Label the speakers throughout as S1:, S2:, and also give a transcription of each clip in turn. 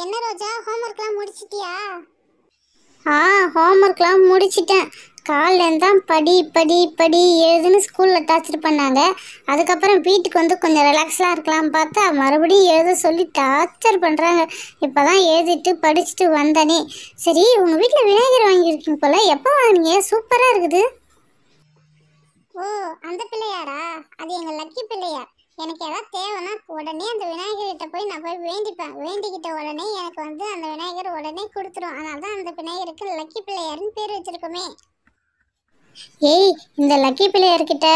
S1: என்ன ரோஜா, ஹோம்ஒர்க்லாம் முடிச்சிட்டியா?
S2: ஹோம்ஒர்க்லாம் முடிச்சிட்டேன். காலையிலேருந்து தான் படி படி படி எழுதுன்னு ஸ்கூலில் டார்ச்சர் பண்ணாங்க. அதுக்கப்புறம் வீட்டுக்கு வந்து கொஞ்சம் ரிலாக்ஸாக இருக்கலாம் பார்த்தா மறுபடியும் எழுத சொல்லி டார்ச்சர் பண்ணுறாங்க. இப்போ தான் எழுதிட்டு படிச்சுட்டு வந்தனே. சரி, உங்கள் வீட்டில் விநாயகர் வாங்கியிருக்கீங்க போல், எப்போ வாங்கினீங்க? சூப்பராக இருக்குது.
S1: ஓ, அந்த பிள்ளையாரா? அது எங்கள் லக்கி பிள்ளையார். எனக்கு எதாவது தேவைன்னா உடனே அந்த விநாயகர்கிட்ட போய் நான் போய் வேண்டிப்பேன். வேண்டிக்கிட்ட உடனே எனக்கு வந்து அந்த விநாயகர் உடனே கொடுத்துரும். அதனால தான் அந்த விநாயகருக்கு லக்கி பிள்ளையார்னு பேர் வச்சிருக்கோமே.
S2: ஏய், இந்த லக்கி பிள்ளையார்கிட்ட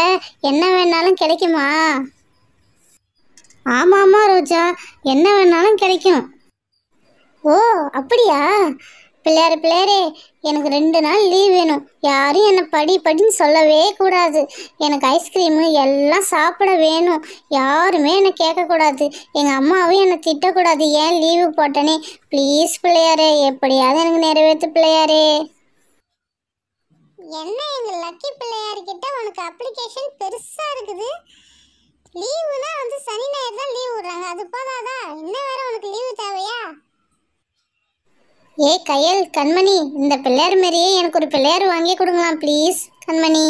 S2: என்ன வேணாலும் கிடைக்குமா? ஆமாம் ரோஜா, என்ன வேணாலும் கிடைக்கும். ஓ, அப்படியா? பிள்ளையாரே, எனக்கு 2 நாள் லீவ் வேணும். யாரும் என்னை படின்னு சொல்லவே கூடாது. எனக்கு ஐஸ்கிரீமு எல்லாம் சாப்பிட வேணும். யாருமே என்னை கேட்கக்கூடாது. எங்கள் அம்மாவும் என்னை திட்டக்கூடாது ஏன் லீவு போட்டனே. ப்ளீஸ் பிள்ளையாரே, எப்படியாவது எனக்கு நிறைவேற்று பிள்ளையாரே.
S1: என்ன எங்கள் லக்கி பிள்ளையார்கிட்ட உனக்கு அப்ளிகேஷன் பெருசாக இருக்குது. லீவுனா வந்து சனி ஞாயிறு தான் லீவ் விடுறாங்க, அது போதாதா? இன்னும் வேற உனக்கு லீவு தேவையா?
S2: ஏய் கையல், கண்மணி, இந்த பிள்ளையார் மாரியே எனக்கு ஒரு பிள்ளையார் வாங்கி கொடுங்களாம் ப்ளீஸ் கண்மணி.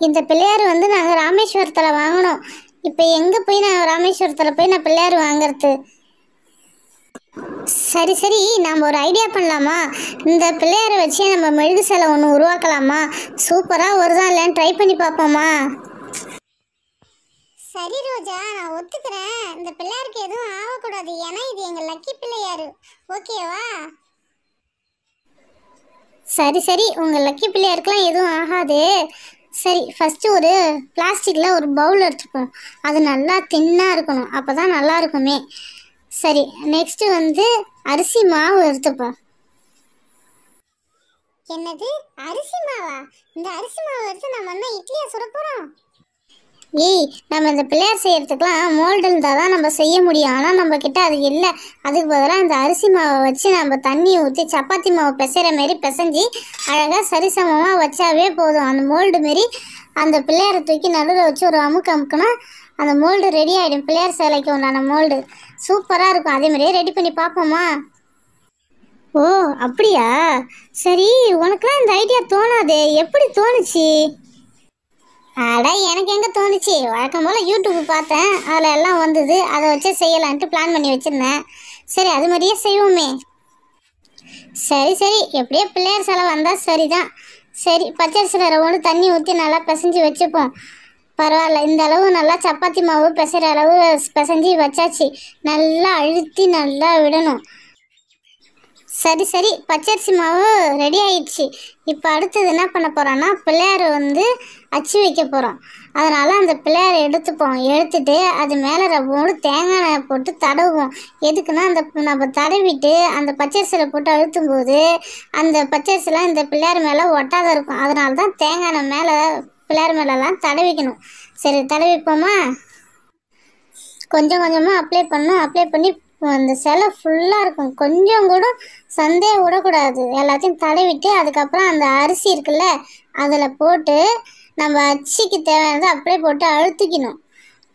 S2: இந்த பிள்ளையார் வந்து நாங்கள் ராமேஸ்வரத்தில் வாங்கினோம். இப்போ எங்கே போய் நான் ராமேஸ்வரத்தில் போய் நான் பிள்ளையார் வாங்கிறது? சரி, நாம் ஒரு ஐடியா பண்ணலாமா? இந்த பிள்ளையாரை வச்சு நம்ம மெழுகு சிலை ஒன்று உருவாக்கலாமா? சூப்பராக வருதா இல்லைன்னு ட்ரை பண்ணி பார்ப்போமா?
S1: சரி ரோஜா, நான் ஒத்துக்கிறேன். இந்த பிள்ளையாருக்கு எதுவும் ஆகக்கூடாது, ஏன்னா இது எங்கள் லக்கி பிள்ளையாரு. ஓகேவா?
S2: சரி, உங்கள் லக்கி பிள்ளையாருக்கெலாம் எதுவும் ஆகாது. சரி, ஃபஸ்ட்டு ஒரு பிளாஸ்டிக்கில் ஒரு பவுல் எடுத்துப்போம். அது நல்லா தின்னாக இருக்கணும், அப்போ தான் நல்லா இருக்குமே. சரி, நெக்ஸ்ட்டு வந்து அரிசி மாவு எடுத்துப்போம்.
S1: என்னது, அரிசி மாவா? இந்த அரிசி மாவு எடுத்து நம்ம என்ன இட்லியை சுட போகிறோம்?
S2: ஏய், நம்ம இந்த பிள்ளையார் செய்கிறதுக்கெலாம் மோல்டு இருந்தால் தான் நம்ம செய்ய முடியும். ஆனால் நம்ம கிட்ட அது இல்லை. அதுக்கு பதிலாக இந்த அரிசி மாவை வச்சு நம்ம தண்ணி ஊற்றி சப்பாத்தி மாவு பிசைகிற மாரி பிசைஞ்சி அழகாக சரிசமமாக வச்சாவே போதும். அந்த மோல்டு மாரி அந்த பிள்ளையாரை தூக்கி நடுவில் வச்சு ஒரு அமுக்குனா அந்த மோல்டு ரெடி ஆகிடும். பிள்ளையார் சிலைக்கு உண்டான மோல்டு சூப்பராக இருக்கும். அதே மாதிரியே ரெடி பண்ணி பார்ப்போமா? ஓ, அப்படியா? சரி, உனக்குலாம் இந்த ஐடியா தோணாதே, எப்படி தோணுச்சு? அட, எனக்கு எங்கே தோணுச்சு, வழக்கம் போல் யூடியூப் பார்த்தேன், அதில் எல்லாம் வந்தது, அதை வச்சு செய்யலான்ட்டு பிளான் பண்ணி வச்சுருந்தேன். சரி, அது மாதிரியே செய்வோமே. சரி, எப்படியோ பிள்ளையார் சிலை வந்தால் சரிதான். சரி, பச்சரிசியில் ரவுண்டு தண்ணி ஊற்றி நல்லா பிசைஞ்சு வச்சுப்போம். பரவாயில்ல, இந்த அளவு நல்லா சப்பாத்தி மாவு பிசைகிற அளவு பிசைஞ்சு வச்சாச்சு. நல்லா அழுத்தி நல்லா விடணும். சரி, பச்சரிசி மாவு ரெடி ஆயிடுச்சு. இப்போ அடுத்தது என்ன பண்ண போகிறோன்னா, பிள்ளையார் வந்து அச்சு வைக்க போகிறோம். அதனால் அந்த பிள்ளையாரை எடுத்துட்டு அது மேலே ரவ்வோடு தேங்காய் எண்ணெய் போட்டு தடவுவோம். எதுக்குன்னா, அந்த நம்ம தடவிட்டு அந்த பச்சரிசியில் போட்டு அழுத்தும் போது அந்த பச்சரிசிலாம் இந்த பிள்ளையார் மேலே ஒட்டாத இருக்கும். அதனால தான் தேங்காய் எண்ணெய் மேலே பிள்ளையார் மேலெலாம் தடவிக்கணும். சரி, தடவிப்போமா? கொஞ்சம் கொஞ்சமாக அப்ளை பண்ணி அந்த சிலை ஃபுல்லாக இருக்கும். கொஞ்சம் கூட சந்தேகம் விடக்கூடாது. எல்லாத்தையும் தடவிட்டு அதுக்கப்புறம் அந்த அரிசி இருக்குல்ல, அதில் போட்டு நம்ம அச்சிக்கு தேவையானதை அப்படியே போட்டு அழுத்திக்கணும்.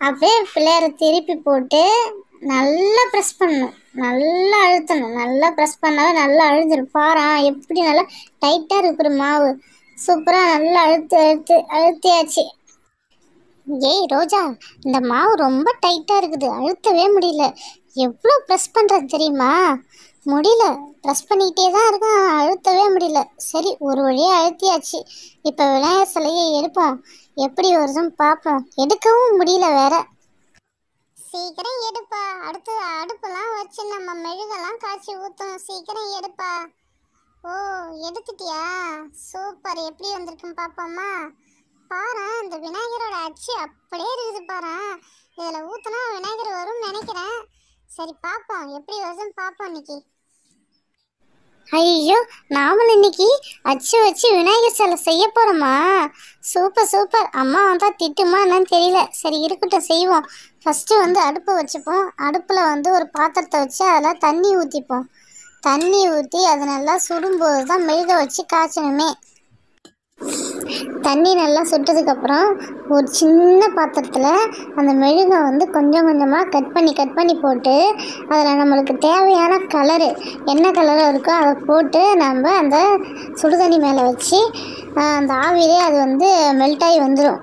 S2: அப்படியே பிள்ளையாரை திருப்பி போட்டு நல்லா ப்ரெஸ் பண்ணணும். நல்லா அழுத்தணும். நல்லா ப்ரெஸ் பண்ணாவே நல்லா அழுந்திடும். பாரா எப்படி நல்லா டைட்டாக இருக்கிற மாவு. சூப்பராக நல்லா அழுத்தியாச்சு. ஏய் ரோஜா, இந்த மாவு ரொம்ப டைட்டாக இருக்குது, அழுத்தவே முடியல. எவ்வளோ ப்ரெஸ் பண்ணுறது தெரியுமா? முடியல, ப்ரெஸ் பண்ணிக்கிட்டே தான் இருக்கேன், அழுத்தவே முடியல. சரி, ஒரு வழியாக அழுத்தியாச்சு. இப்போ விநாயகர் சிலையை எடுப்போம். எப்படி வருதுன்னு பார்ப்போம். எடுக்கவும் முடியல வேற.
S1: சீக்கிரம் எடுப்பா, அடுத்து அடுப்பெல்லாம் வச்சு நம்ம மெழுகெல்லாம் காய்ச்சி ஊற்றணும். சீக்கிரம் எடுப்பா. ஓ, எடுத்துட்டியா? சூப்பர், எப்படி வந்திருக்குன்னு பார்ப்போமா? பாரு, இந்த விநாயகரோட அச்சு அப்படியே இருக்குது பாரு. இதில் ஊற்றினா விநாயகர் வரும்னு நினைக்கிறேன். சரி, பார்ப்போம் எப்படி வருதுன்னு பார்ப்போம் இன்னைக்கு.
S2: ஐயோ, நாமளும் இன்னைக்கு அச்சு வச்சு விநாயகர் சிலை செய்ய போகிறோமா? சூப்பர். அம்மா வந்தால் திட்டுமா என்னன்னு தெரியல. சரி, இருக்கட்டும், செய்வோம். ஃபஸ்ட்டு வந்து அடுப்பை வச்சுப்போம். அடுப்பில் வந்து ஒரு பாத்திரத்தை வச்சு அதில் தண்ணி ஊற்றிப்போம். தண்ணி ஊற்றி அது நல்லா சுடும்போது தான் மெழுக வச்சு காய்ச்சணுமே. தண்ணி நல்லா சுட்டதுக்கப்புறம் ஒரு சின்ன பாத்திரத்தில் அந்த மெழுகை வந்து கொஞ்சம் கொஞ்சமாக கட் பண்ணி போட்டு அதில் நம்மளுக்கு தேவையான கலரு என்ன கலராக இருக்கோ அதை போட்டு நம்ம அந்த சுடுதண்ணி மேலே வச்சு அந்த ஆவிலே அது வந்து மெல்ட் ஆகி வந்துடும்.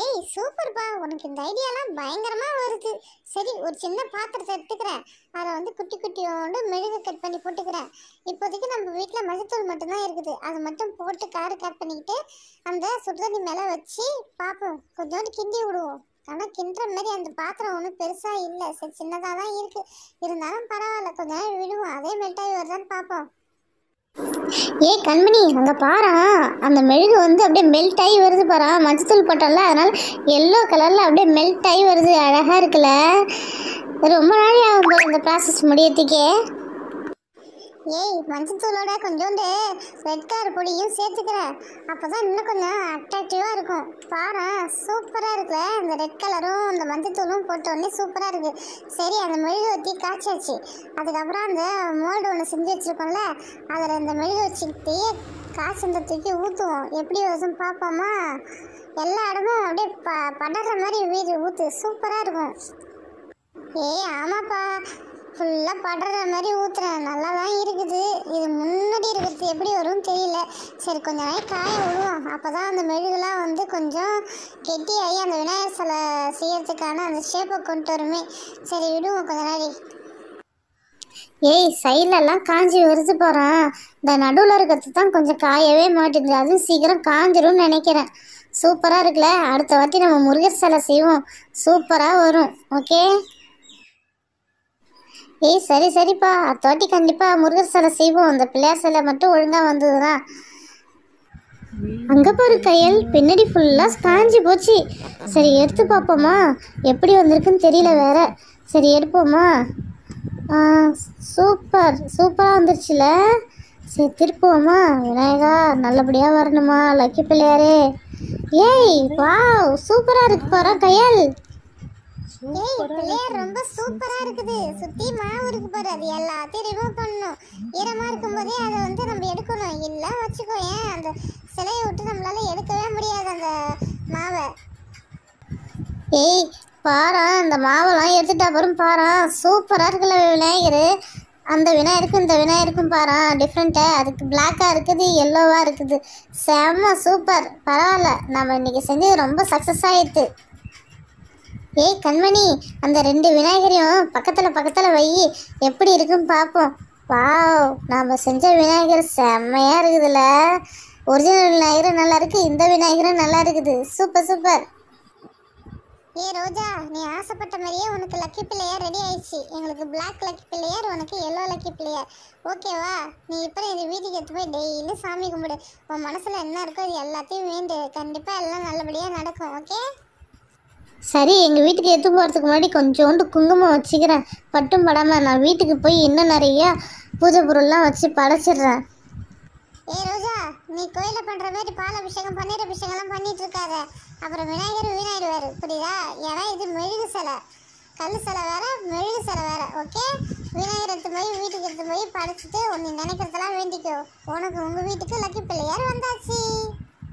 S1: ஏய் சூப்பர்ப்பா, உனக்கு இந்த ஐடியாலாம் பயங்கரமாக வருது. சரி, ஒரு சின்ன பாத்திரத்தை எடுத்துக்கிறேன். அதில் வந்து குட்டி குட்டியோண்டு மெழுகு கட் பண்ணி போட்டுக்கிறேன். இப்போதைக்கு நம்ம வீட்டில் மஞ்சத்தூள் மட்டும்தான் இருக்குது. அதை மட்டும் போட்டு கட் பண்ணிக்கிட்டு அந்த சுடுதண்ணி மேலே வச்சு பார்ப்போம். கொஞ்சோண்டு கிண்டி விடுவோம். ஆனால் கிண்டுற மாதிரி அந்த பாத்திரம் ஒன்றும் பெருசாக இல்லை, சரி சின்னதாக தான் இருக்குது. இருந்தாலும் பரவாயில்ல, கொஞ்ச நேரம் விடுவோம். அதே மெல்ட்டாகி வருதான்னு பார்ப்போம்.
S2: ஏய் கண்மணி, அங்கே பாரா, அந்த மெழுகு வந்து அப்படியே மெல்ட் ஆகி வருது பாரா. மஞ்சத்தூள் போட்டோம்ல, அதனால் எல்லோ கலரில் அப்படியே மெல்ட் ஆகி வருது. அழகாக இருக்குல்ல. ரொம்ப நாளே ஆகும் இந்த ப்ராசஸ் முடியறதுக்கே.
S1: ஏய், மஞ்சத்தூளோட கொஞ்சோண்டு ரெட் கலர் பொடியும் சேர்த்துக்கிறேன். அப்போ தான் இன்னும் கொஞ்சம் அட்ராக்டிவாக இருக்கும். பாரு, சூப்பராக இருக்குல்ல. இந்த ரெட் கலரும் இந்த மஞ்சத்தூளும் போட்டோடனே சூப்பராக இருக்குது. சரி, அந்த மெழுகு ஊற்றி காய்ச்சாச்சு. அதுக்கப்புறம் அந்த மோல்டு ஒன்று செஞ்சு வச்சுருக்கோம்ல, அதில் இந்த மெழுகு வச்சுக்கிட்டு காய்ச்சந்த தூக்கி ஊற்றுவோம். எப்படி வருதுன்னு பார்ப்போமா? எல்லா இடமும் அப்படியே படற மாதிரி வீடு ஊற்று, சூப்பராக இருக்கும். ஏய் ஆமாப்பா, ஃபுல்லாக படுற மாதிரி ஊற்றுறேன். நல்லா தான் இருக்குது. இது முன்னாடி இருக்கிறது எப்படி வரும்னு தெரியல. சரி, கொஞ்சம் நாள் காய விடுவோம். அப்போ தான் அந்த மெழுகுலாம் வந்து கொஞ்சம் கெட்டியாகி அந்த விநாயகர் சிலை செய்யறதுக்கான அந்த ஷேப்பை கொண்டு வருமே. சரி விடுவோம் கொஞ்ச நாள்.
S2: ஏய், சைட்லலாம் காஞ்சி வருது போகிறேன். இந்த நடுவில் இருக்கிறது தான் கொஞ்சம் காயவே மாட்டேங்குது. அதுவும் சீக்கிரம் காஞ்சிடும்னு நினைக்கிறேன். சூப்பராக இருக்குல்ல. அடுத்த வாட்டி நம்ம முருகர் சிலை செய்வோம், சூப்பராக வரும். ஓகே. ஏய் சரிப்பா, அடுத்த வாட்டி கண்டிப்பாக முருகர் சிலை செய்வோம். அந்த பிள்ளையார் சிலை மட்டும் ஒழுங்காக வந்ததுன்னா. அங்கே பாரு கையல், பின்னாடி ஃபுல்லாக காஞ்சி போச்சு. சரி எடுத்து பார்ப்போமா? எப்படி வந்திருக்குன்னு தெரியல வேற. சரி எடுப்போமா? சூப்பராக வந்துருச்சுல. சரி திருப்புவோமா? விநாயகா நல்லபடியாக வரணுமா, லக்கி பிள்ளையாரே. ஏய் வாவ், சூப்பராக இருக்கு பாரு கையல்.
S1: ஏய், பிள்ளையார் ரொம்ப சூப்பரா இருக்குது. சுத்தி மாவு இருக்கு பாரு, அது எல்லாத்தையும் ரிமூவ் பண்ணணும். ஈரமா இருக்கும்போதே அதை வந்து நம்ம எடுக்கணும். இல்ல வச்சுக்கோ, ஏன் அந்த சிலையை விட்டு நம்மளால எடுக்கவே முடியாது அந்த மாவை.
S2: ஏய் பாரா, இந்த மாவெல்லாம் எடுத்துட்டா அப்புறம் பாரா, சூப்பராக இருக்குல்ல விநாயகர். அந்த விநாயகருக்கும் இந்த விநாயகருக்கும் பாரா டிஃப்ரெண்ட்டாக. அதுக்கு பிளாக்காக இருக்குது, எல்லோவாக இருக்குது. செம்ம சூப்பர். பரவாயில்ல, நம்ம இன்னைக்கு செஞ்சது ரொம்ப சக்ஸஸ் ஆகிடுது. ஏய் கண்மணி, அந்த 2 விநாயகரையும் பக்கத்தில் வை, எப்படி இருக்குன்னு பார்ப்போம். வாவ், நாம் செஞ்ச விநாயகர் செம்மையாக இருக்குதுல்ல. ஒரிஜினல் விநாயகரும் நல்லா இருக்குது, இந்த விநாயகரும் நல்லா இருக்குது. சூப்பர்.
S1: ஏ ரோஜா, நீ ஆசைப்பட்ட மாதிரியே உனக்கு லக்கி பிள்ளையார் ரெடி ஆயிடுச்சு. எங்களுக்கு பிளாக் லக்கி பிள்ளையார், உனக்கு எல்லோ லக்கி பிள்ளையார். ஓகேவா? நீ இப்போ இந்த வீட்டுக்கு எடுத்து போய் டெய்லி சாமி கும்பிடு. உன் மனசில் என்ன இருக்கோ அது எல்லாத்தையும் வேண்டு. கண்டிப்பாக எல்லாம் நல்லபடியாக நடக்கும். ஓகே?
S2: சரி, எங்கள் வீட்டுக்கு எடுத்து போகிறதுக்கு முன்னாடி கொஞ்சோண்டு குங்குமம் வச்சுக்கிறேன். பட்டும் படாமல் நான் வீட்டுக்கு போய் இன்னும் நிறையா பூஜை பொருள்லாம் வச்சு படைச்சிடுறேன்.
S1: ஏ ரோஜா, நீ கோயிலில் பண்ணுற மாதிரி பால் அபிஷேகம் பன்னீர் அபிஷேகம்லாம் பண்ணிட்டு இருக்காத. அப்புறம் விநாயகர் வீணாயிடுவார், புரியுதா? ஏன்னா இது மெழுகு சிலை, கல் சிலை வேற, மெழுகு சிலை வேற. ஓகே? விநாயகர் எடுத்து போய் வீட்டுக்கு எடுத்து போய் படைச்சிட்டு நீ நினைக்கிறதெல்லாம் வேண்டிக்கோ. உனக்கு உங்கள் வீட்டுக்கு லக்கி பிள்ளையார் வந்தாச்சு.